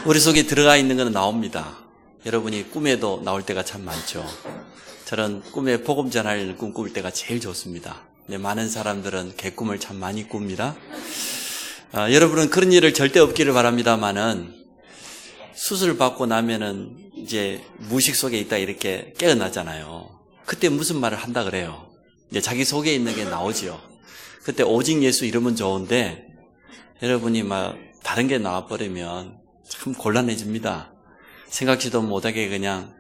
우리 속에 들어가 있는 건 나옵니다. 여러분이 꿈에도 나올 때가 참 많죠. 저는 꿈에 복음 전할 꿈 꿀 때가 제일 좋습니다. 근데 많은 사람들은 개꿈을 참 많이 꿉니다. 여러분은 그런 일을 절대 없기를 바랍니다만은 수술 받고 나면은 이제 무의식 속에 있다 이렇게 깨어나잖아요. 그때 무슨 말을 한다 그래요. 이제 자기 속에 있는 게 나오죠. 그때 오직 예수 이러면 좋은데 여러분이 막 다른 게 나와버리면 참 곤란해집니다. 생각지도 못하게 그냥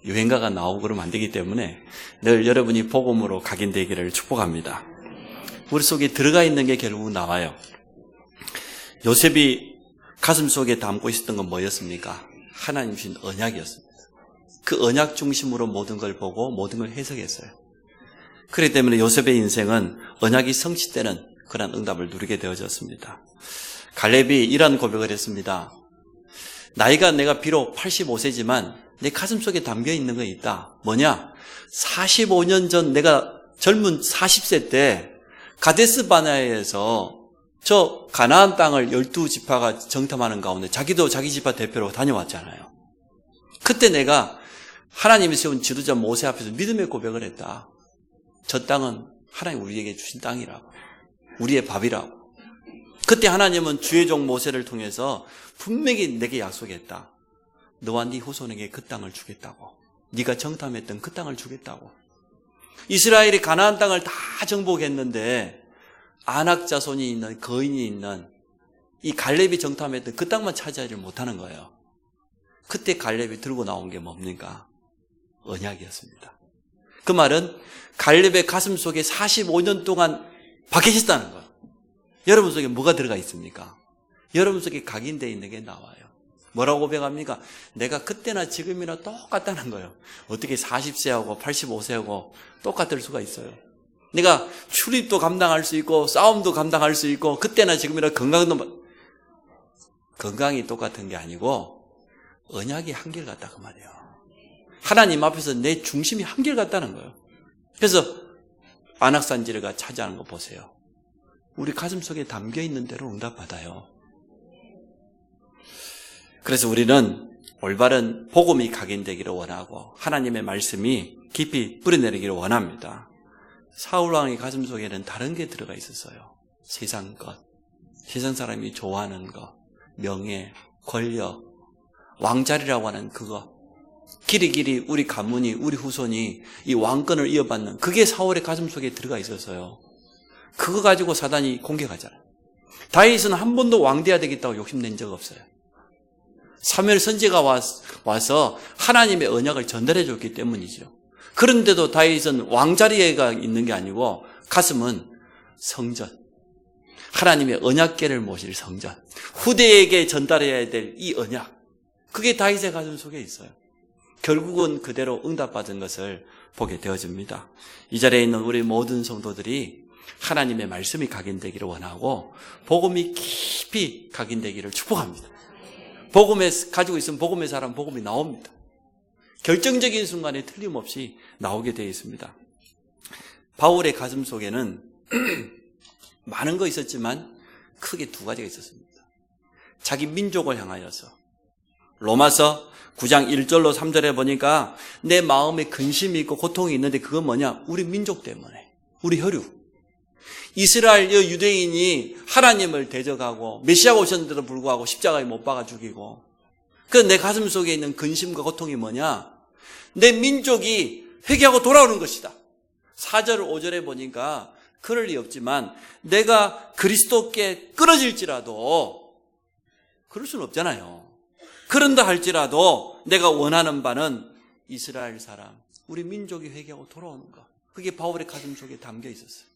유행가가 나오고 그러면 안 되기 때문에 늘 여러분이 복음으로 각인되기를 축복합니다. 우리 속에 들어가 있는 게 결국 나와요. 요셉이 가슴속에 담고 있었던 건 뭐였습니까? 하나님 주신 언약이었습니다. 그 언약 중심으로 모든 걸 보고 모든 걸 해석했어요. 그렇기 때문에 요셉의 인생은 언약이 성취되는 그런 응답을 누리게 되어졌습니다. 갈렙이 이런 고백을 했습니다. 나이가 내가 비록 85세지만 내 가슴속에 담겨 있는 거 있다. 뭐냐? 45년 전 내가 젊은 40세 때 가데스 바네아에서 저 가나안 땅을 12지파가 정탐하는 가운데 자기도 자기 지파 대표로 다녀왔잖아요. 그때 내가 하나님이 세운 지도자 모세 앞에서 믿음의 고백을 했다. 저 땅은 하나님 우리에게 주신 땅이라고. 우리의 밥이라고. 그때 하나님은 주의 종 모세를 통해서 분명히 내게 약속했다. 너와 네 후손에게 그 땅을 주겠다고. 네가 정탐했던 그 땅을 주겠다고. 이스라엘이 가나안 땅을 다 정복했는데 아낙 자손이 있는 거인이 있는 이 갈렙이 정탐했던 그 땅만 차지하지 못하는 거예요. 그때 갈렙이 들고 나온 게 뭡니까? 언약이었습니다. 그 말은 갈렙의 가슴 속에 45년 동안 박혀 있었다는 거예요. 여러분 속에 뭐가 들어가 있습니까? 여러분 속에 각인되어 있는 게 나와요. 뭐라고 고백합니까? 내가 그때나 지금이나 똑같다는 거예요. 어떻게 40세하고 85세하고 똑같을 수가 있어요. 내가 출입도 감당할 수 있고 싸움도 감당할 수 있고 그때나 지금이나 건강이 똑같은 게 아니고 언약이 한결같다 그 말이에요. 하나님 앞에서 내 중심이 한결같다는 거예요. 그래서 안악산지르가 차지하는 거 보세요. 우리 가슴속에 담겨있는 대로 응답받아요. 그래서 우리는 올바른 복음이 각인되기를 원하고 하나님의 말씀이 깊이 뿌려내리기를 원합니다. 사울왕의 가슴속에는 다른 게 들어가 있었어요. 세상 것, 세상 사람이 좋아하는 것, 명예, 권력, 왕자리라고 하는 그거, 길이 우리 가문이, 우리 후손이 이 왕권을 이어받는 그게 사울의 가슴속에 들어가 있었어요. 그거 가지고 사단이 공격하잖아요. 다윗은 한 번도 왕 돼야 되겠다고 욕심낸 적 없어요. 사무엘 선지자가 와서 하나님의 언약을 전달해 줬기 때문이죠. 그런데도 다윗은 왕자리에가 있는 게 아니고 가슴은 성전, 하나님의 언약궤를 모실 성전, 후대에게 전달해야 될 이 언약, 그게 다윗의 가슴 속에 있어요. 결국은 그대로 응답받은 것을 보게 되어집니다. 이 자리에 있는 우리 모든 성도들이 하나님의 말씀이 각인되기를 원하고 복음이 깊이 각인되기를 축복합니다. 복음에 가지고 있으면 복음의 사람 복음이 나옵니다. 결정적인 순간에 틀림없이 나오게 되어 있습니다. 바울의 가슴 속에는 많은 거 있었지만 크게 두 가지가 있었습니다. 자기 민족을 향하여서 로마서 9장 1절로 3절에 보니까 내 마음에 근심이 있고 고통이 있는데 그건 뭐냐? 우리 민족 때문에, 우리 혈육. 이스라엘 유대인이 하나님을 대적하고 메시아가 오셨는데도 불구하고 십자가에 못 박아 죽이고, 그 내 가슴 속에 있는 근심과 고통이 뭐냐? 내 민족이 회개하고 돌아오는 것이다. 4절 5절에 보니까 그럴 리 없지만 내가 그리스도께 끊어질지라도 그럴 수는 없잖아요. 그런다 할지라도 내가 원하는 바는 이스라엘 사람, 우리 민족이 회개하고 돌아오는 것. 그게 바울의 가슴 속에 담겨 있었어요.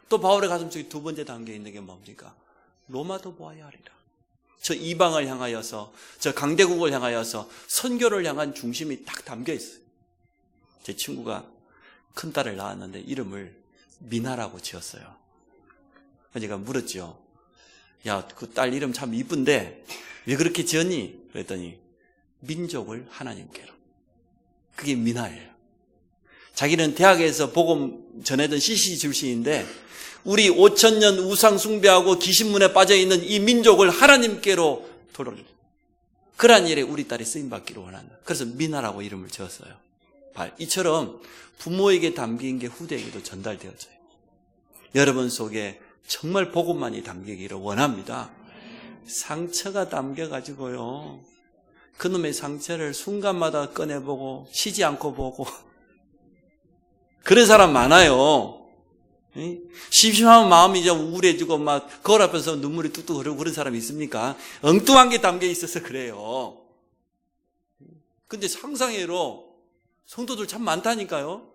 또 바울의 가슴 속에 두 번째 담겨 있는 게 뭡니까? 로마도 보아야 하리라. 저 이방을 향하여서, 저 강대국을 향하여서 선교를 향한 중심이 딱 담겨 있어요. 제 친구가 큰딸을 낳았는데 이름을 미나라고 지었어요. 제가 물었죠. 야, 그 딸 이름 참 이쁜데 왜 그렇게 지었니? 그랬더니 민족을 하나님께로. 그게 미나예요. 자기는 대학에서 복음 전해던 CC 출신인데 우리 5,000년 우상 숭배하고 귀신문에 빠져있는 이 민족을 하나님께로 돌아올 그러한 일에 우리 딸이 쓰임받기를 원한다. 그래서 미나라고 이름을 지었어요. 이처럼 부모에게 담긴 게 후대에게도 전달되어져요. 여러분 속에 정말 복음만이 담기기를 원합니다. 상처가 담겨가지고요. 그놈의 상처를 순간마다 꺼내보고 쉬지 않고 보고 그런 사람 많아요. 심심한 마음이 이제 우울해지고 막 거울 앞에서 눈물이 뚝뚝 흐르고 그런 사람이 있습니까? 엉뚱한 게 담겨 있어서 그래요. 근데 상상해로 성도들 참 많다니까요.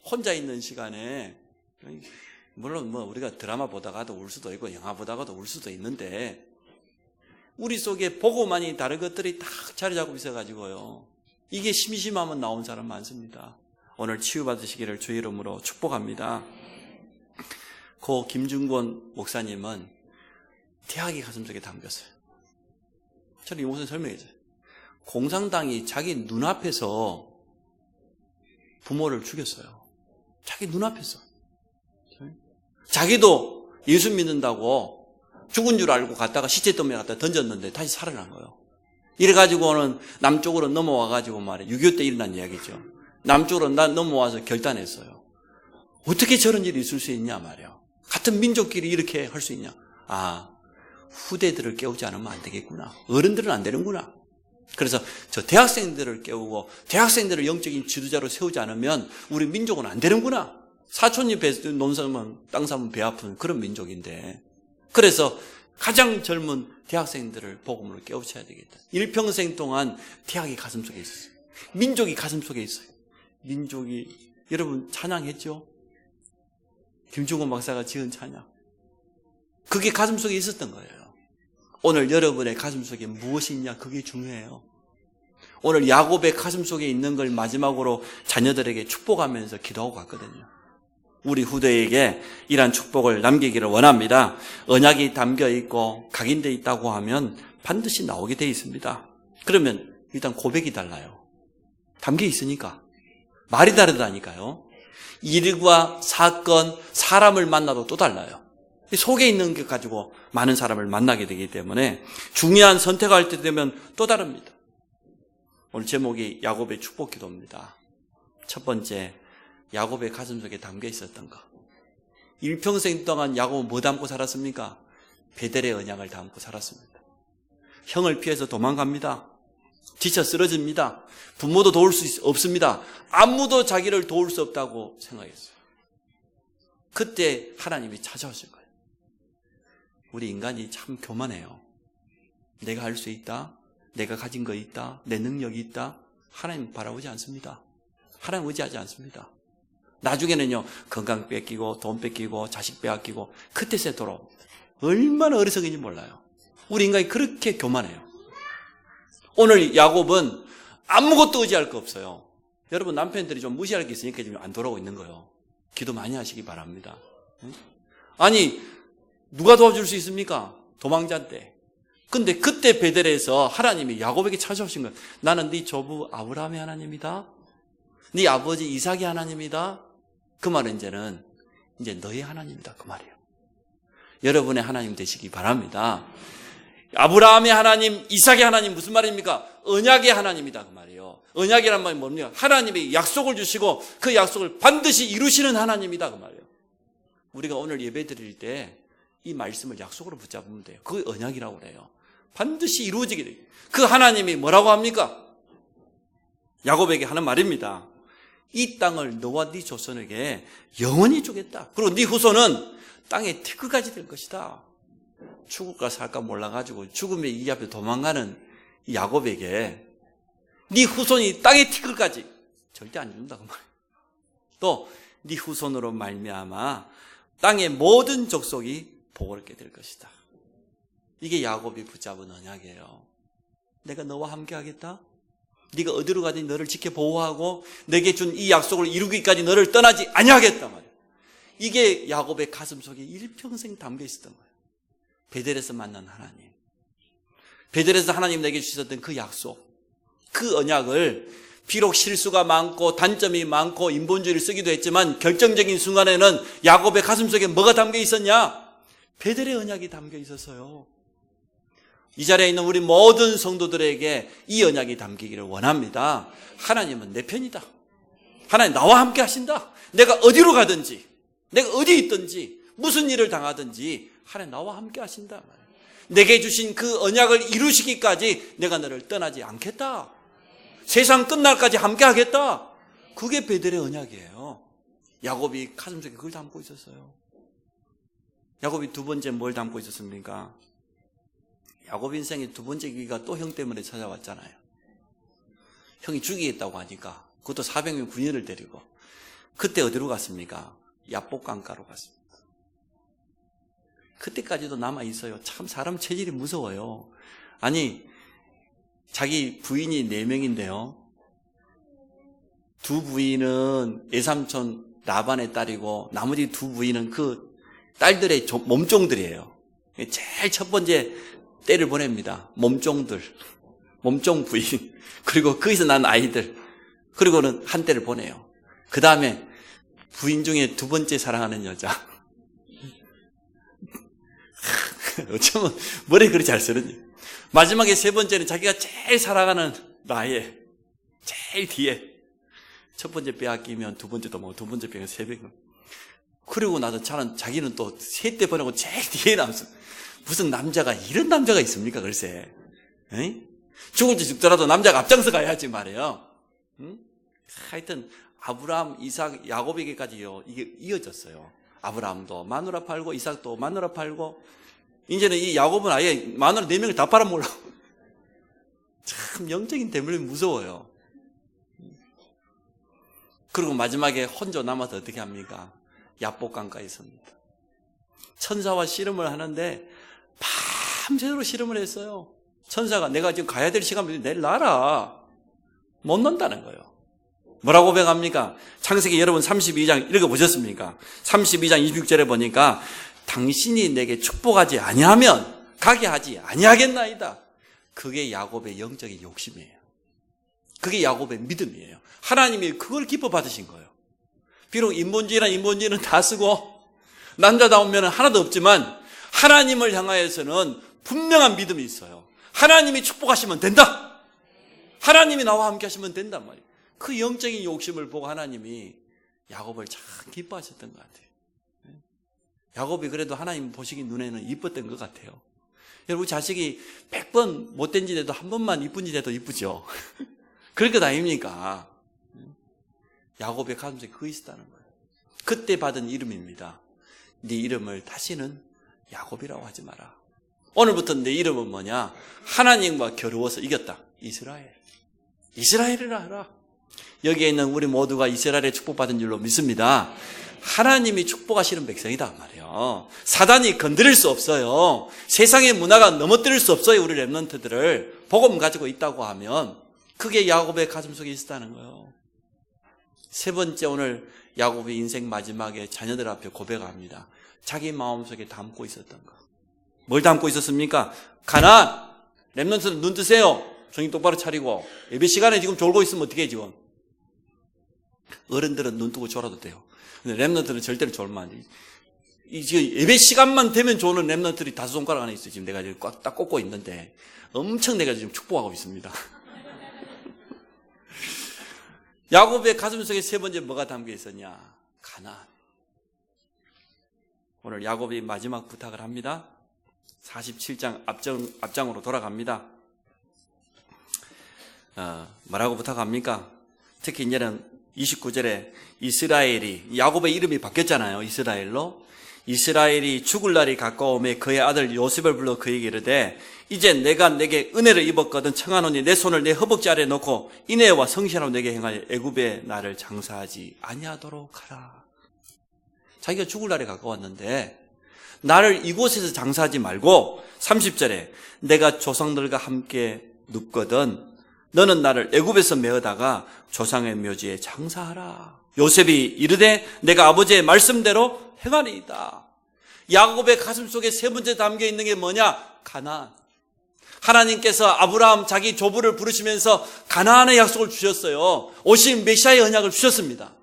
혼자 있는 시간에 물론 우리가 드라마 보다가도 울 수도 있고 영화 보다가도 울 수도 있는데 우리 속에 복음만이 다른 것들이 딱 자리 잡고 있어가지고요. 이게 심심하면 나온 사람 많습니다. 오늘 치유받으시기를 주의 이름으로 축복합니다. 고 김중권 목사님은 대학이 가슴속에 담겼어요. 저는 이곳에 설명해줘요. 공산당이 자기 눈앞에서 부모를 죽였어요. 자기 눈앞에서. 자기도 예수 믿는다고 죽은 줄 알고 갔다가 시체 때문에 갖다 던졌는데 다시 살아난 거예요. 이래가지고는 남쪽으로 넘어와가지고 말이에요. 6.25 때 일어난 이야기죠. 남쪽으로 넘어와서 결단했어요. 어떻게 저런 일이 있을 수 있냐 말이에요. 같은 민족끼리 이렇게 할 수 있냐. 후대들을 깨우지 않으면 안 되겠구나. 어른들은 안 되는구나. 그래서 저 대학생들을 깨우고 대학생들을 영적인 지도자로 세우지 않으면 우리 민족은 안 되는구나. 사촌이 논 사면 땅 사면 배 아픈 그런 민족인데 그래서 가장 젊은 대학생들을 복음으로 깨우쳐야 되겠다. 일평생 동안 대학이 가슴속에 있었어요. 민족이 가슴속에 있어요. 민족이 여러분 찬양했죠? 김중권 박사가 지은 찬양. 그게 가슴속에 있었던 거예요. 오늘 여러분의 가슴속에 무엇이 있냐 그게 중요해요. 오늘 야곱의 가슴속에 있는 걸 마지막으로 자녀들에게 축복하면서 기도하고 갔거든요. 우리 후대에게 이러한 축복을 남기기를 원합니다. 언약이 담겨있고 각인되어 있다고 하면 반드시 나오게 되어 있습니다. 그러면 일단 고백이 달라요. 담겨 있으니까. 말이 다르다니까요. 일과 사건, 사람을 만나도 또 달라요. 속에 있는 것 가지고 많은 사람을 만나게 되기 때문에 중요한 선택할 때 되면 또 다릅니다. 오늘 제목이 야곱의 축복 기도입니다. 첫 번째, 야곱의 가슴속에 담겨 있었던 것. 일평생 동안 야곱은 뭐 담고 살았습니까? 베델의 언약을 담고 살았습니다. 형을 피해서 도망갑니다. 지쳐 쓰러집니다. 부모도 도울 수 없습니다. 아무도 자기를 도울 수 없다고 생각했어요. 그때 하나님이 찾아오신 거예요. 우리 인간이 참 교만해요. 내가 할 수 있다. 내가 가진 거 있다. 내 능력이 있다. 하나님 바라보지 않습니다. 하나님 의지하지 않습니다. 나중에는요, 건강 뺏기고, 돈 뺏기고, 자식 빼앗기고, 그때서야 돌아옵니다. 얼마나 어리석은지 몰라요. 우리 인간이 그렇게 교만해요. 오늘 야곱은 아무것도 의지할 거 없어요. 여러분 남편들이 좀 무시할 게 있으니까 지금 안 돌아오고 있는 거예요. 기도 많이 하시기 바랍니다. 아니, 누가 도와줄 수 있습니까? 도망자인데. 근데 그때 베델에서 하나님이 야곱에게 찾아오신 거예요. 나는 네 조부 아브라함의 하나님이다. 네 아버지 이삭의 하나님이다. 그 말은 이제 너의 하나님이다. 그 말이에요. 여러분의 하나님 되시기 바랍니다. 아브라함의 하나님, 이삭의 하나님 무슨 말입니까? 언약의 하나님이다. 그 말이에요. 언약이란 말이 뭡니까? 하나님이 약속을 주시고 그 약속을 반드시 이루시는 하나님이다. 그 말이에요. 우리가 오늘 예배 드릴 때 이 말씀을 약속으로 붙잡으면 돼요. 그게 언약이라고 그래요. 반드시 이루어지게 돼요. 그 하나님이 뭐라고 합니까? 야곱에게 하는 말입니다. 이 땅을 너와 네 조선에게 영원히 주겠다. 그리고 네 후손은 땅의 티끌까지 될 것이다. 죽을까 살까 몰라가지고 죽음의 이 앞에 도망가는 이 야곱에게 네 후손이 땅의 티끌까지 절대 안 준다 그 말이에요. 또 네 후손으로 말미암아 땅의 모든 족속이 복을 얻게 될 것이다. 이게 야곱이 붙잡은 언약이에요. 내가 너와 함께 하겠다. 네가 어디로 가든지 너를 지켜 보호하고 내게 준 이 약속을 이루기까지 너를 떠나지 아니하겠다 말이에요. 이게 야곱의 가슴속에 일평생 담겨 있었던 거예요. 베델에서 만난 하나님, 베델에서 하나님 내게 주셨던 그 약속, 그 언약을 비록 실수가 많고 단점이 많고 인본주의를 쓰기도 했지만 결정적인 순간에는 야곱의 가슴속에 뭐가 담겨 있었냐? 베델의 언약이 담겨 있었어요. 이 자리에 있는 우리 모든 성도들에게 이 언약이 담기기를 원합니다. 하나님은 내 편이다. 하나님 나와 함께 하신다. 내가 어디로 가든지, 내가 어디 있든지, 무슨 일을 당하든지 하나님 나와 함께 하신다. 내게 주신 그 언약을 이루시기까지 내가 너를 떠나지 않겠다. 세상 끝날까지 함께 하겠다. 그게 베델의 언약이에요. 야곱이 가슴속에 그걸 담고 있었어요. 야곱이 두 번째 뭘 담고 있었습니까? 야곱 인생의 두 번째 기회가 또 형 때문에 찾아왔잖아요. 형이 죽이겠다고 하니까 그것도 400명 군인을 데리고 그때 어디로 갔습니까? 야복 강가로 갔습니다. 그때까지도 남아있어요. 참 사람 체질이 무서워요. 아니 자기 부인이 4명인데요. 두 부인은 외삼촌 라반의 딸이고 나머지 두 부인은 그 딸들의 몸종들이에요. 제일 첫 번째 때를 보냅니다. 몸종들, 몸종 부인, 그리고 거기서 난 아이들, 그리고는 한 때를 보내요. 그 다음에 부인 중에 두 번째 사랑하는 여자. 어쩌면 머리 그리 잘 쓰는지. 마지막에 세 번째는 자기가 제일 사랑하는 나의 제일 뒤에. 첫 번째 빼앗기면 두 번째도 뭐 두 번째 빼앗기면 세 배. 그리고 나서 자기는 또 세 때 보내고 제일 뒤에 남았어. 무슨 남자가 이런 남자가 있습니까? 글쎄. 에이? 죽을지 죽더라도 남자가 앞장서 가야지 말이에요. 응? 하여튼 아브라함, 이삭, 야곱에게까지요 이게 이어졌어요. 아브라함도 마누라 팔고 이삭도 마누라 팔고 이제는 이 야곱은 아예 마누라 4명을 다 팔아먹으려고. 참 영적인 대물이 무서워요. 그리고 마지막에 혼자 남아서 어떻게 합니까? 야복강가에 있습니다. 천사와 씨름을 하는데 밤새도록 씨름을 했어요. 천사가 내가 지금 가야 될 시간을 내일 놔라. 못 논다는 거예요. 뭐라고 고백합니까? 창세기 여러분 32장 읽어보셨습니까? 32장 26절에 보니까 당신이 내게 축복하지 아니하면 가게 하지 아니하겠나이다. 그게 야곱의 영적인 욕심이에요. 그게 야곱의 믿음이에요. 하나님이 그걸 기뻐 받으신 거예요. 비록 인본주의는 다 쓰고 남자다운 면은 하나도 없지만 하나님을 향하여서는 분명한 믿음이 있어요. 하나님이 축복하시면 된다. 하나님이 나와 함께 하시면 된단 말이에요. 그 영적인 욕심을 보고 하나님이 야곱을 참 기뻐하셨던 것 같아요. 야곱이 그래도 하나님 보시기 눈에는 이뻤던 것 같아요. 여러분 자식이 100번 못된 짓 해도 한 번만 이쁜 짓 해도 이쁘죠. 그럴 것 아닙니까? 야곱의 가슴속에 그거 있었다는 거예요. 그때 받은 이름입니다. 네 이름을 다시는 야곱이라고 하지 마라. 오늘부터 내 이름은 뭐냐? 하나님과 겨루어서 이겼다. 이스라엘. 이스라엘이라 하라. 여기에 있는 우리 모두가 이스라엘의 축복받은 줄로 믿습니다. 하나님이 축복하시는 백성이다 말이에요. 사단이 건드릴 수 없어요. 세상의 문화가 넘어뜨릴 수 없어요. 우리 렘넌트들을 복음 가지고 있다고 하면 그게 야곱의 가슴속에 있었다는 거예요. 세 번째, 오늘 야곱의 인생 마지막에 자녀들 앞에 고백합니다. 자기 마음속에 담고 있었던 거. 뭘 담고 있었습니까? 가나안. 렘넌트는 눈 뜨세요. 정신 똑바로 차리고. 예배 시간에 지금 졸고 있으면 어떻게 해 지금? 어른들은 눈 뜨고 졸아도 돼요. 근데 렘넌트는 절대로 졸면 안 돼. 지금 예배 시간만 되면 조는 렘넌트들이 5손가락 안에 있어요. 지금 내가 지금 꽉 딱 꽂고 있는데 엄청 내가 지금 축복하고 있습니다. 야곱의 가슴속에 세 번째 뭐가 담겨 있었냐? 가나안. 오늘 야곱이 마지막 부탁을 합니다. 47장 앞장으로 돌아갑니다. 뭐라고 부탁합니까? 특히 이제는 29절에 이스라엘이, 야곱의 이름이 바뀌었잖아요. 이스라엘로. 이스라엘이 죽을 날이 가까움에 그의 아들 요셉을 불러 그에게 이르되 이제 내가 내게 은혜를 입었거든 청하노니 내 손을 내 허벅지 아래에 놓고 인애와 성실하고 내게 행하여 애굽에 나를 장사하지 아니하도록 하라. 자기가 죽을 날이 가까웠는데 나를 이곳에서 장사하지 말고 30절에 내가 조상들과 함께 눕거든 너는 나를 애굽에서 메어다가 조상의 묘지에 장사하라. 요셉이 이르되 내가 아버지의 말씀대로 행하리이다. 야곱의 가슴속에 세 번째 담겨 있는 게 뭐냐? 가나안. 하나님께서 아브라함 자기 조부를 부르시면서 가나안의 약속을 주셨어요. 오실 메시아의 언약을 주셨습니다.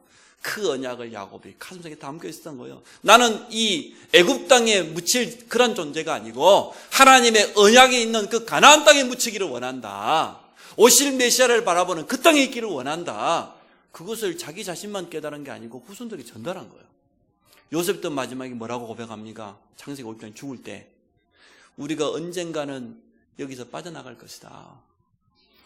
그 언약을 야곱이 가슴속에 담겨 있었던 거예요. 나는 이 애굽 땅에 묻힐 그런 존재가 아니고 하나님의 언약이 있는 그 가나안 땅에 묻히기를 원한다. 오실 메시아를 바라보는 그 땅에 있기를 원한다. 그것을 자기 자신만 깨달은 게 아니고 후손들이 전달한 거예요. 요셉도 마지막에 뭐라고 고백합니까? 창세기 5장 죽을 때 우리가 언젠가는 여기서 빠져나갈 것이다.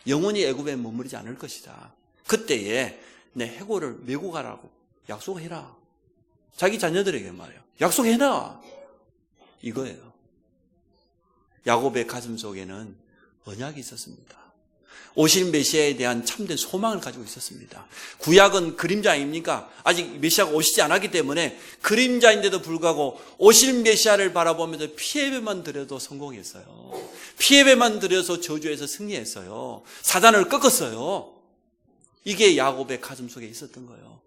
영원히 애굽에 머무르지 않을 것이다. 그때에 내 해골을 메고 가라고 약속해라. 자기 자녀들에게 말이에요. 약속해라. 이거예요. 야곱의 가슴 속에는 언약이 있었습니다. 오실 메시아에 대한 참된 소망을 가지고 있었습니다. 구약은 그림자 아닙니까? 아직 메시아가 오시지 않았기 때문에 그림자인데도 불구하고 오실 메시아를 바라보면서 피해배만 들여도 성공했어요. 피해배만 들여서 저주에서 승리했어요. 사단을 꺾었어요. 이게 야곱의 가슴 속에 있었던 거예요.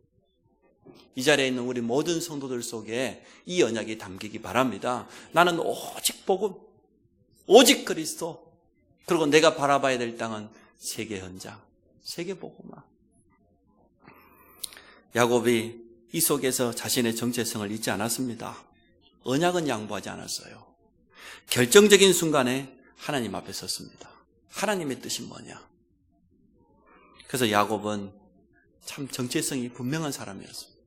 이 자리에 있는 우리 모든 성도들 속에 이 언약이 담기기 바랍니다. 나는 오직 복음, 오직 그리스도, 그리고 내가 바라봐야 될 땅은 세계 현장, 세계 복음화. 야곱이 이 속에서 자신의 정체성을 잊지 않았습니다. 언약은 양보하지 않았어요. 결정적인 순간에 하나님 앞에 섰습니다. 하나님의 뜻이 뭐냐? 그래서 야곱은 참 정체성이 분명한 사람이었습니다.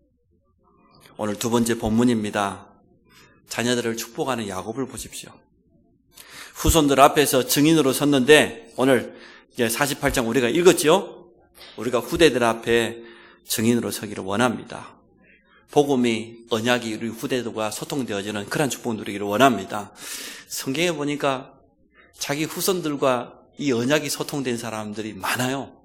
오늘 두 번째 본문입니다. 자녀들을 축복하는 야곱을 보십시오. 후손들 앞에서 증인으로 섰는데 오늘 이제 48장 우리가 읽었죠? 우리가 후대들 앞에 증인으로 서기를 원합니다. 복음이, 언약이 우리 후대들과 소통되어지는 그런 축복 누리기를 원합니다. 성경에 보니까 자기 후손들과 이 언약이 소통된 사람들이 많아요.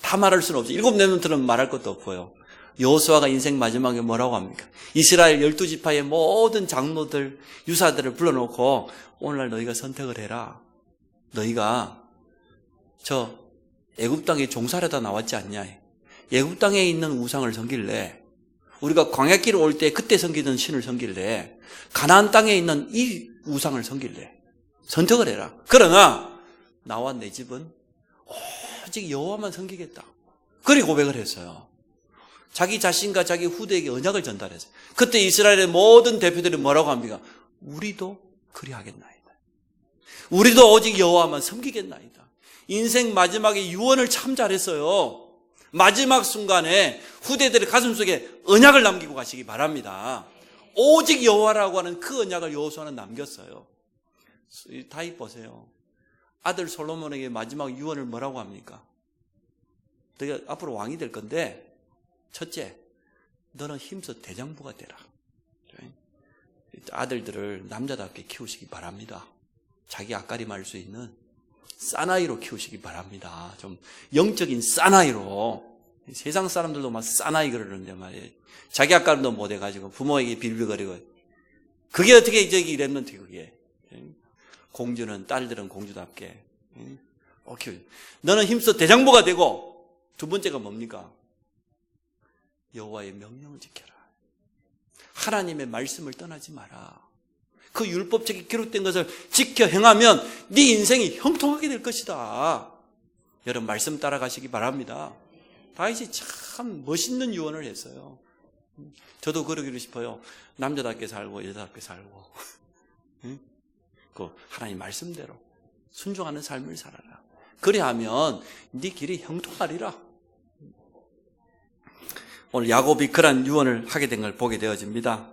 다 말할 수는 없죠. 7렘넌트는 말할 것도 없고요. 여호수아가 인생 마지막에 뭐라고 합니까? 이스라엘 12지파의 모든 장로들, 유사들을 불러놓고 오늘날 너희가 선택을 해라. 너희가 저 애굽 땅에 종살이하다 나왔지 않냐? 애굽 땅에 있는 우상을 섬길래? 우리가 광야길을 올 때 그때 섬기던 신을 섬길래? 가나안 땅에 있는 이 우상을 섬길래? 선택을 해라. 그러나 나와 내 집은 오직 여호와만 섬기겠다. 그리 고백을 했어요. 자기 자신과 자기 후대에게 언약을 전달했어요. 그때 이스라엘의 모든 대표들이 뭐라고 합니까? 우리도 그리하겠나이다. 우리도 오직 여호와만 섬기겠나이다. 인생 마지막에 유언을 참 잘했어요. 마지막 순간에 후대들의 가슴속에 언약을 남기고 가시기 바랍니다. 오직 여호와라고 하는 그 언약을 여호수아는 남겼어요. 다윗 보세요. 아들 솔로몬에게 마지막 유언을 뭐라고 합니까? 너가 앞으로 왕이 될 건데 첫째, 너는 힘써 대장부가 되라. 아들들을 남자답게 키우시기 바랍니다. 자기 앞가림할 수 있는 사나이로 키우시기 바랍니다. 좀 영적인 사나이로. 세상 사람들도 막 사나이 그러는데 말이에요. 자기 앞가림도 못해가지고 부모에게 빌빌거리고. 그게 어떻게 이제 렘넌트 그게. 공주는, 딸들은 공주답게. 오케이. 너는 힘써 대장부가 되고, 두 번째가 뭡니까? 여호와의 명령을 지켜라. 하나님의 말씀을 떠나지 마라. 그 율법책에 기록된 것을 지켜 행하면 네 인생이 형통하게 될 것이다. 여러분 말씀 따라가시기 바랍니다. 다윗이 참 멋있는 유언을 했어요. 저도 그러기로 싶어요. 남자답게 살고 여자답게 살고 그 하나님 말씀대로 순종하는 삶을 살아라. 그래야하면 네 길이 형통하리라. 오늘 야곱이 그런 유언을 하게 된 걸 보게 되어집니다.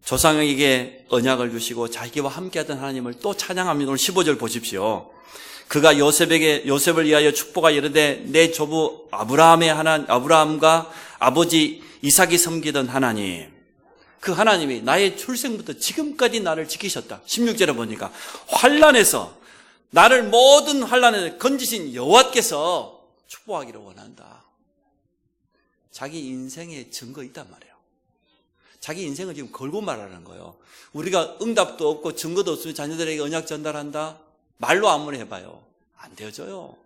조상에게 언약을 주시고 자기와 함께하던 하나님을 또 찬양합니다. 오늘 15절 보십시오. 그가 요셉을 위하여 축복하 이르되 내 조부 아브라함과 아버지 이삭이 섬기던 하나님, 그 하나님이 나의 출생부터 지금까지 나를 지키셨다. 16절에 보니까 환난에서 나를 모든 환난에서 건지신 여호와께서 축복하기를 원한다. 자기 인생의 증거 있단 말이에요. 자기 인생을 지금 걸고 말하는 거예요. 우리가 응답도 없고 증거도 없으면 자녀들에게 언약 전달한다? 말로 아무리 해봐요. 안 되어져요.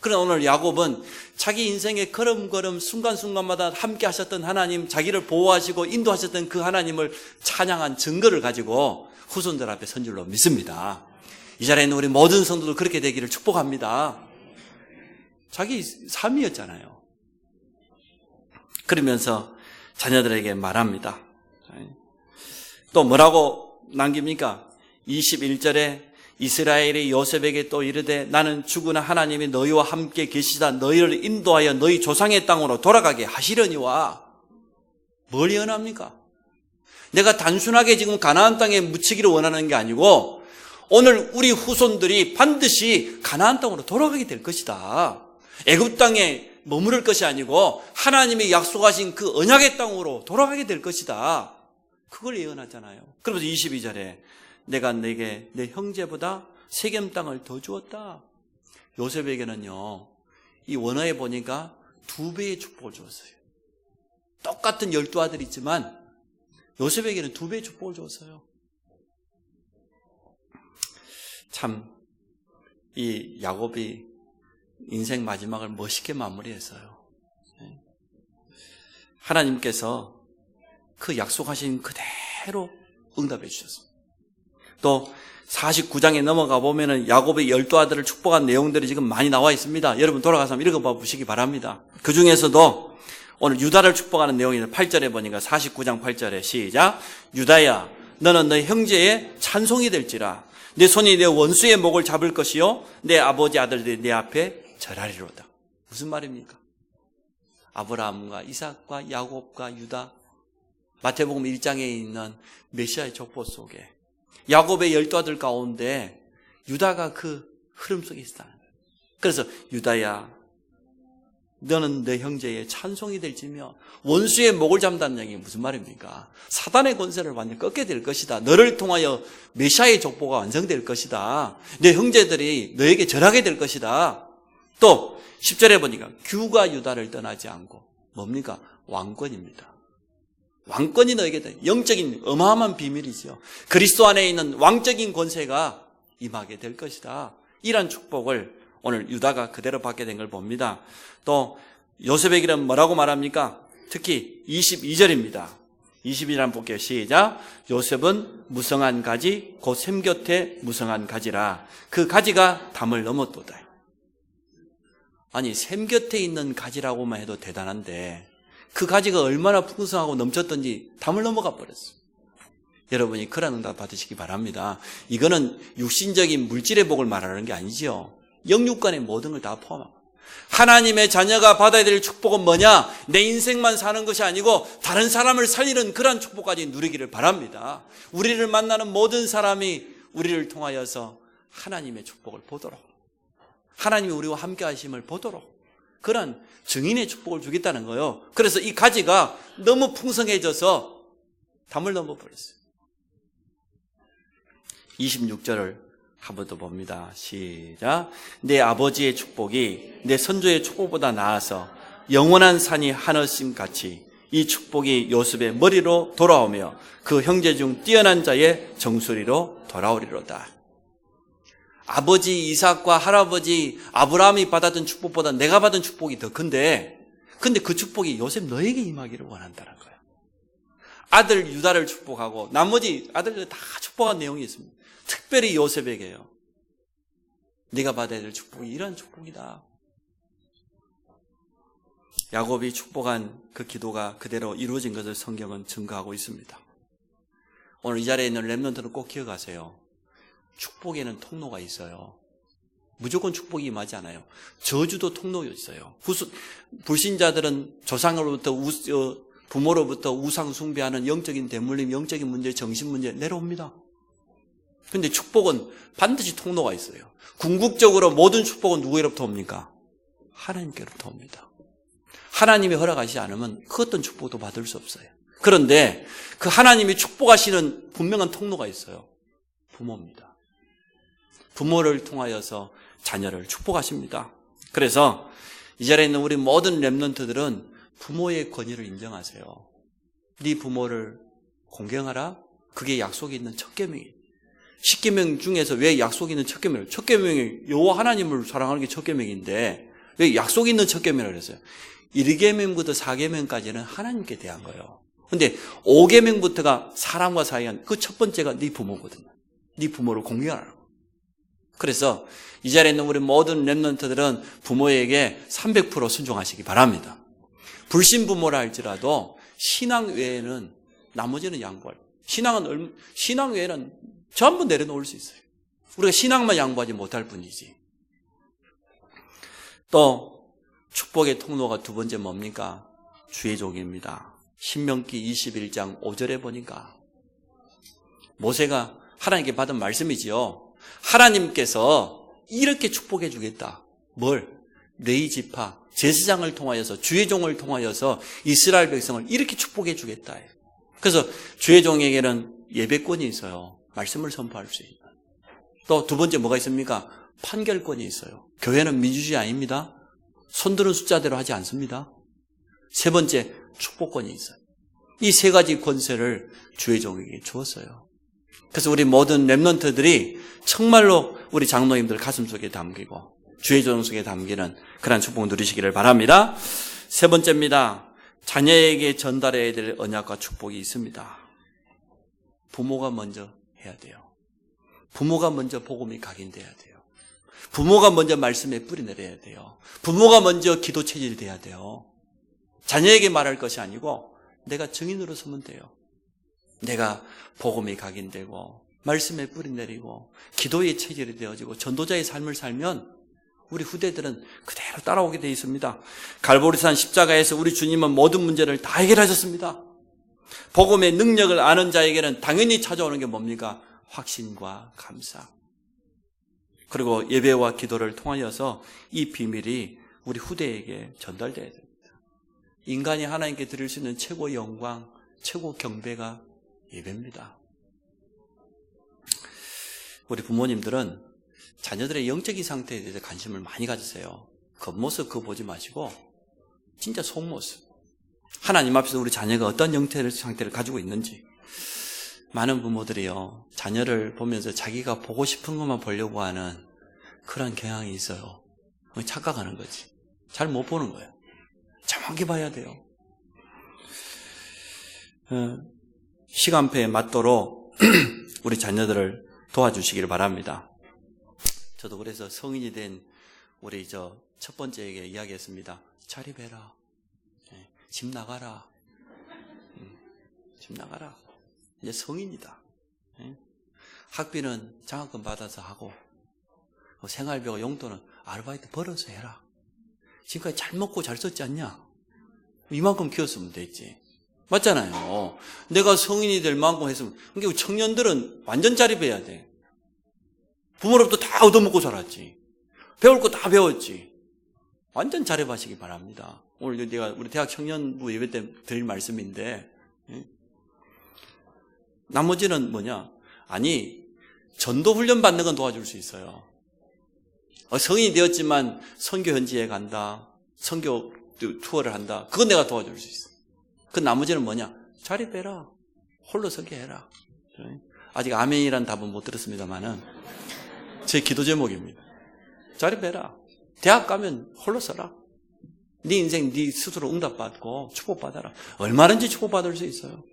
그러나 오늘 야곱은 자기 인생의 걸음걸음 순간순간마다 함께 하셨던 하나님, 자기를 보호하시고 인도하셨던 그 하나님을 찬양한 증거를 가지고 후손들 앞에 선 줄로 믿습니다. 이 자리에 있는 우리 모든 성도들 그렇게 되기를 축복합니다. 자기 삶이었잖아요. 그러면서 자녀들에게 말합니다. 또 뭐라고 남깁니까? 21절에 이스라엘이 요셉에게 또 이르되 나는 주구나 하나님이 너희와 함께 계시다. 너희를 인도하여 너희 조상의 땅으로 돌아가게 하시려니와. 뭘 예언합니까? 내가 단순하게 지금 가나안 땅에 묻히기를 원하는 게 아니고 오늘 우리 후손들이 반드시 가나안 땅으로 돌아가게 될 것이다. 애굽 땅에 머무를 것이 아니고 하나님이 약속하신 그 언약의 땅으로 돌아가게 될 것이다. 그걸 예언하잖아요. 그러면서 22절에 내가 내게 내 형제보다 세겜 땅을 더 주었다. 요셉에게는요, 이 원어에 보니까 2배의 축복을 주었어요. 똑같은 12아들이 있지만 요셉에게는 2배의 축복을 주었어요. 참, 이 야곱이 인생 마지막을 멋있게 마무리했어요. 하나님께서 그 약속하신 그대로 응답해 주셨습니다. 또 49장에 넘어가 보면은 야곱의 12아들을 축복한 내용들이 지금 많이 나와 있습니다. 여러분 돌아가서 한번 읽어봐 보시기 바랍니다. 그 중에서도 오늘 유다를 축복하는 내용이 8절에 보니까 49장 8절에 시작. 유다야 너는 너희 형제의 찬송이 될지라. 내 손이 내 원수의 목을 잡을 것이요 내 아버지 아들들이 내 앞에 절하리로다. 무슨 말입니까? 아브라함과 이삭과 야곱과 유다, 마태복음 1장에 있는 메시아의 족보 속에 야곱의 12아들 가운데 유다가 그 흐름 속에 있다. 그래서 유다야 너는 내 형제의 찬송이 될지며 원수의 목을 잡는다는 얘기 무슨 말입니까? 사단의 권세를 완전히 꺾게 될 것이다. 너를 통하여 메시아의 족보가 완성될 것이다. 내 형제들이 너에게 절하게 될 것이다. 또 10절에 보니까 규가 유다를 떠나지 않고 뭡니까? 왕권입니다. 왕권이 너에게 돼. 영적인 어마어마한 비밀이죠. 그리스도 안에 있는 왕적인 권세가 임하게 될 것이다. 이런 축복을 오늘 유다가 그대로 받게 된 걸 봅니다. 또 요셉에게는 뭐라고 말합니까? 특히 22절입니다. 22절 한번 볼게요. 시작. 요셉은 무성한 가지 곧 샘 곁에 무성한 가지라. 그 가지가 담을 넘었도다. 아니 샘 곁에 있는 가지라고만 해도 대단한데 그 가지가 얼마나 풍성하고 넘쳤던지 담을 넘어가 버렸어요. 여러분이 그런 응답 받으시기 바랍니다. 이거는 육신적인 물질의 복을 말하는 게 아니지요. 영육간의 모든 걸 다 포함합니다. 하나님의 자녀가 받아야 될 축복은 뭐냐? 내 인생만 사는 것이 아니고 다른 사람을 살리는 그런 축복까지 누리기를 바랍니다. 우리를 만나는 모든 사람이 우리를 통하여서 하나님의 축복을 보도록, 하나님이 우리와 함께 하심을 보도록 그런 증인의 축복을 주겠다는 거예요. 그래서 이 가지가 너무 풍성해져서 담을 넘어버렸어요. 26절을 한 번 더 봅니다. 시작. 내 아버지의 축복이 내 선조의 축복보다 나아서 영원한 산이 하늘심 같이 이 축복이 요셉의 머리로 돌아오며 그 형제 중 뛰어난 자의 정수리로 돌아오리로다. 아버지 이삭과 할아버지 아브라함이 받았던 축복보다 내가 받은 축복이 더 근데 그 축복이 요셉 너에게 임하기를 원한다는 거예요. 아들 유다를 축복하고 나머지 아들들 다 축복한 내용이 있습니다. 특별히 요셉에게요. 네가 받아야 될 축복이 이런 축복이다. 야곱이 축복한 그 기도가 그대로 이루어진 것을 성경은 증거하고 있습니다. 오늘 이 자리에 있는 렘넌트는 꼭 기억하세요. 축복에는 통로가 있어요. 무조건 축복이 임하지 않아요. 저주도 통로가 있어요. 불신자들은 조상으로부터 부모로부터 우상 숭배하는 영적인 대물림, 영적인 문제, 정신 문제 내려옵니다. 근데 축복은 반드시 통로가 있어요. 궁극적으로 모든 축복은 누구로부터 옵니까? 하나님께로부터 옵니다. 하나님이 허락하시지 않으면 그 어떤 축복도 받을 수 없어요. 그런데 그 하나님이 축복하시는 분명한 통로가 있어요. 부모입니다. 부모를 통하여서 자녀를 축복하십니다. 그래서 이 자리에 있는 우리 모든 렘넌트들은 부모의 권위를 인정하세요. 네 부모를 공경하라. 그게 약속이 있는 첫 계명이에요. 10계명 중에서 왜 약속이 있는 첫 계명이에요? 첫 계명이 여호와 하나님을 사랑하는 게 첫 계명인데 여기 약속 있는 첫 계명이라고 그랬어요. 1계명부터 4계명까지는 하나님께 대한 거예요. 근데 5계명부터가 사람과 사이한 그 첫 번째가 네 부모거든요. 네 부모를 공경하라고. 그래서 이 자리에 있는 우리 모든 렘넌트들은 부모에게 300% 순종하시기 바랍니다. 불신 부모라 할지라도 신앙 외에는 나머지는 양보할. 신앙 외에는 전부 내려놓을 수 있어요. 우리가 신앙만 양보하지 못할 뿐이지. 또 축복의 통로가 두 번째 뭡니까? 주의 종입니다. 신명기 21장 5절에 보니까 모세가 하나님께 받은 말씀이지요. 하나님께서 이렇게 축복해 주겠다. 뭘? 레위 지파 제사장을 통하여서 주의 종을 통하여서 이스라엘 백성을 이렇게 축복해 주겠다. 그래서 주의 종에게는 예배권이 있어요. 말씀을 선포할 수 있는. 또 두 번째 뭐가 있습니까? 판결권이 있어요. 교회는 민주주의 아닙니다. 손들은 숫자대로 하지 않습니다. 세 번째 축복권이 있어요. 이 세 가지 권세를 주의 종에게 주었어요. 그래서 우리 모든 렘넌트들이 정말로 우리 장로님들 가슴속에 담기고 주의 종 속에 담기는 그런 축복을 누리시기를 바랍니다. 세 번째입니다. 자녀에게 전달해야 될 언약과 축복이 있습니다. 부모가 먼저 해야 돼요. 부모가 먼저 복음이 각인돼야 돼요. 부모가 먼저 말씀에 뿌리 내려야 돼요. 부모가 먼저 기도 체질돼야 돼요. 자녀에게 말할 것이 아니고 내가 증인으로 서면 돼요. 내가 복음이 각인되고 말씀에 뿌리 내리고 기도의 체질이 되어지고 전도자의 삶을 살면 우리 후대들은 그대로 따라오게 되어 있습니다. 갈보리산 십자가에서 우리 주님은 모든 문제를 다 해결하셨습니다. 복음의 능력을 아는 자에게는 당연히 찾아오는 게 뭡니까? 확신과 감사. 그리고 예배와 기도를 통하여서 이 비밀이 우리 후대에게 전달돼야 됩니다. 인간이 하나님께 드릴 수 있는 최고의 영광, 최고 경배가 예배입니다. 우리 부모님들은 자녀들의 영적인 상태에 대해서 관심을 많이 가지세요. 겉모습 그거 보지 마시고 진짜 속모습. 하나님 앞에서 우리 자녀가 어떤 형태의 상태를 가지고 있는지. 많은 부모들이요, 자녀를 보면서 자기가 보고 싶은 것만 보려고 하는 그런 경향이 있어요. 착각하는 거지. 잘 못 보는 거예요. 정확히 봐야 돼요. 시간표에 맞도록 우리 자녀들을 도와주시기를 바랍니다. 저도 그래서 성인이 된 우리 첫 번째에게 이야기했습니다. 자립해라. 집 나가라. 집 나가라. 이제 성인이다. 학비는 장학금 받아서 하고 생활비와 용돈은 아르바이트 벌어서 해라. 지금까지 잘 먹고 잘 썼지 않냐? 이만큼 키웠으면 됐지. 맞잖아요. 내가 성인이 될 만큼 했으면. 그러니까 청년들은 완전 자립해야 돼. 부모로부터 다 얻어먹고 살았지. 배울 거 다 배웠지. 완전 자립하시기 바랍니다. 오늘 내가 우리 대학 청년부 예배 때 드릴 말씀인데, 나머지는 뭐냐? 아니, 전도 훈련 받는 건 도와줄 수 있어요. 성인이 되었지만 선교 현지에 간다, 선교 투어를 한다. 그건 내가 도와줄 수 있어. 그 나머지는 뭐냐? 자립해라. 홀로 서게 해라. 아직 아멘이라는 답은 못 들었습니다만은 제 기도 제목입니다. 자립해라. 대학 가면 홀로 서라. 네 인생 네 스스로 응답받고 축복받아라. 얼마든지 축복받을 수 있어요.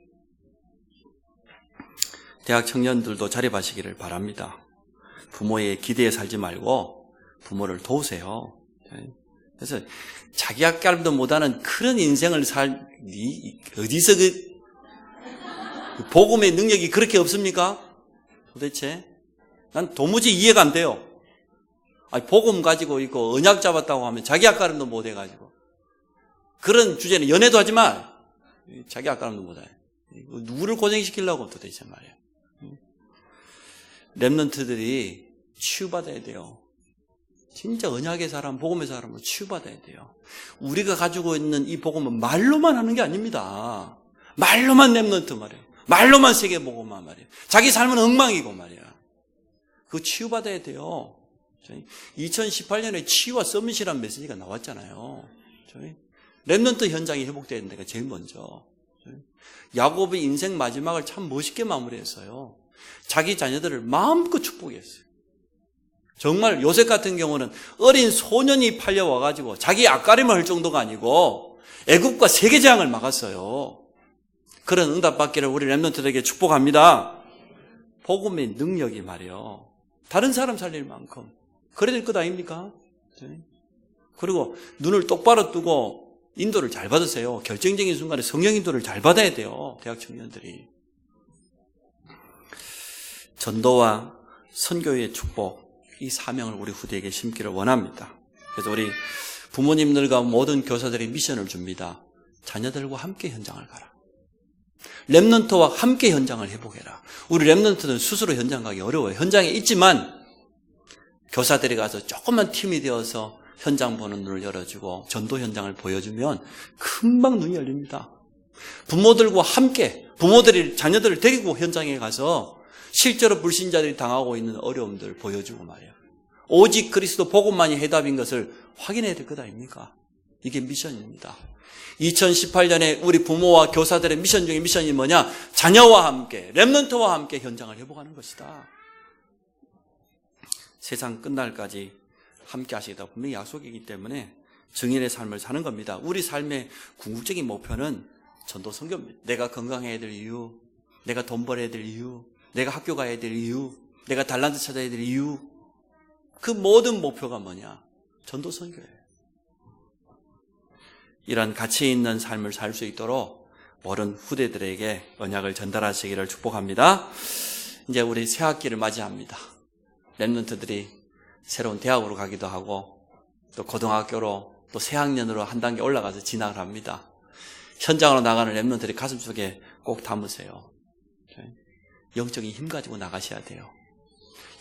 대학 청년들도 자립하시기를 바랍니다. 부모의 기대에 살지 말고 부모를 도우세요. 그래서 자기 학가름도 못하는 그런 인생을 어디서 복음의 능력이 그렇게 없습니까? 도대체 난 도무지 이해가 안 돼요. 아니, 복음 가지고 있고 언약 잡았다고 하면 자기 학가름도 못해가지고 그런 주제는 연애도 하지 마. 자기 학가름도 못해. 누구를 고생시키려고 도대체 말이야. 렘넌트들이 치유받아야 돼요. 진짜 언약의 사람, 복음의 사람으로 치유받아야 돼요. 우리가 가지고 있는 이 복음은 말로만 하는 게 아닙니다. 말로만 렘넌트 말이에요. 말로만 세계복음만 말이에요. 자기 삶은 엉망이고 말이야. 그거 치유받아야 돼요. 2018년에 치유와 서밋이라는 메시지가 나왔잖아요. 렘넌트 현장이 회복되는 데가 제일 먼저. 야곱의 인생 마지막을 참 멋있게 마무리했어요. 자기 자녀들을 마음껏 축복했어요. 정말 요셉 같은 경우는 어린 소년이 팔려와가지고 자기 앞가림을 할 정도가 아니고 애굽과 세계재앙을 막았어요. 그런 응답받기를 우리 렘넌트들에게 축복합니다. 복음의 능력이 말이요, 다른 사람 살릴 만큼 그래야 될 것 아닙니까? 그리고 눈을 똑바로 뜨고 인도를 잘 받으세요. 결정적인 순간에 성령 인도를 잘 받아야 돼요. 대학 청년들이. 전도와 선교의 축복, 이 사명을 우리 후대에게 심기를 원합니다. 그래서 우리 부모님들과 모든 교사들이 미션을 줍니다. 자녀들과 함께 현장을 가라. 렘넌트와 함께 현장을 해보게라. 우리 렘넌트는 스스로 현장 가기 어려워요. 현장에 있지만 교사들이 가서 조그만 팀이 되어서 현장 보는 눈을 열어주고 전도 현장을 보여주면 금방 눈이 열립니다. 부모들과 함께, 부모들이 자녀들을 데리고 현장에 가서 실제로 불신자들이 당하고 있는 어려움들 보여주고 말이에요. 오직 그리스도 복음만이 해답인 것을 확인해야 될 것 아닙니까? 이게 미션입니다. 2018년에 우리 부모와 교사들의 미션 중에 미션이 뭐냐? 자녀와 함께, 렘넌트와 함께 현장을 회복하는 것이다. 세상 끝날까지 함께 하시겠다 분명히 약속이기 때문에 증인의 삶을 사는 겁니다. 우리 삶의 궁극적인 목표는 전도 선교입니다. 내가 건강해야 될 이유, 내가 돈 벌어야 될 이유, 내가 학교 가야 될 이유, 내가 달란트 찾아야 될 이유, 그 모든 목표가 뭐냐? 전도 선교예요. 이런 가치 있는 삶을 살 수 있도록 모든 후대들에게 언약을 전달하시기를 축복합니다. 이제 우리 새 학기를 맞이합니다. 렘넌트들이 새로운 대학으로 가기도 하고 또 고등학교로 또 새 학년으로 한 단계 올라가서 진학을 합니다. 현장으로 나가는 렘넌트들이 가슴속에 꼭 담으세요. 영적인 힘 가지고 나가셔야 돼요.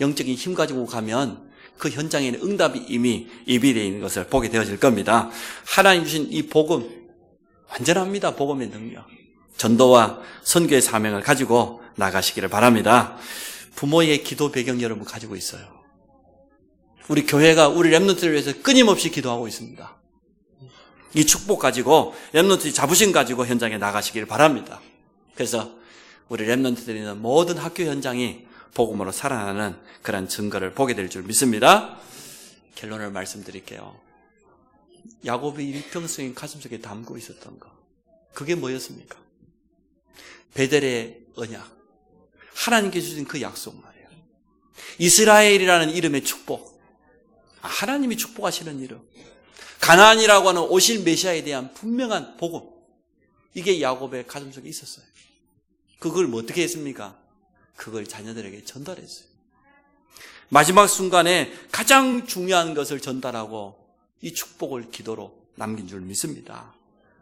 영적인 힘 가지고 가면 그 현장에는 응답이 이미 예비되어 있는 것을 보게 되어질 겁니다. 하나님 주신 이 복음 완전합니다. 복음의 능력. 전도와 선교의 사명을 가지고 나가시기를 바랍니다. 부모의 기도 배경 여러분 가지고 있어요. 우리 교회가 우리 렘넌트를 위해서 끊임없이 기도하고 있습니다. 이 축복 가지고 렘넌트 자부심 가지고 현장에 나가시기를 바랍니다. 그래서 우리 렘넌트들이 모든 학교 현장이 복음으로 살아나는 그런 증거를 보게 될 줄 믿습니다. 결론을 말씀드릴게요. 야곱이 일평생인 가슴속에 담고 있었던 거, 그게 뭐였습니까? 베델의 언약, 하나님께 주신 그 약속 말이에요. 이스라엘이라는 이름의 축복, 하나님이 축복하시는 이름, 가나안이라고 하는 오실 메시아에 대한 분명한 복음, 이게 야곱의 가슴속에 있었어요. 그걸 어떻게 했습니까? 그걸 자녀들에게 전달했어요. 마지막 순간에 가장 중요한 것을 전달하고 이 축복을 기도로 남긴 줄 믿습니다.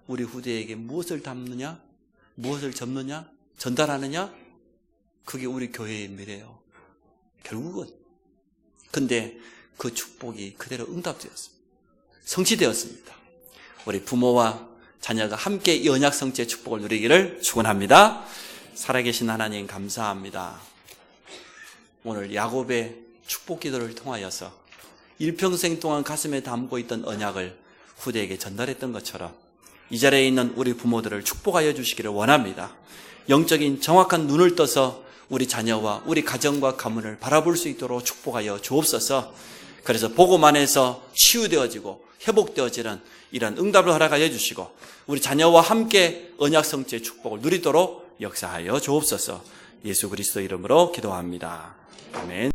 우리 후대에게 무엇을 담느냐? 무엇을 접느냐? 전달하느냐? 그게 우리 교회의 미래예요. 결국은. 근데 그 축복이 그대로 응답되었습니다. 성취되었습니다. 우리 부모와 자녀가 함께 이 언약 성취의 축복을 누리기를 축원합니다. 살아계신 하나님 감사합니다. 오늘 야곱의 축복 기도를 통하여서 일평생 동안 가슴에 담고 있던 언약을 후대에게 전달했던 것처럼 이 자리에 있는 우리 부모들을 축복하여 주시기를 원합니다. 영적인 정확한 눈을 떠서 우리 자녀와 우리 가정과 가문을 바라볼 수 있도록 축복하여 주옵소서. 그래서 복음 안에서 치유되어지고 회복되어지는 이런 응답을 허락하여 주시고 우리 자녀와 함께 언약 성취의 축복을 누리도록 역사하여 주옵소서. 예수 그리스도 이름으로 기도합니다. 아멘.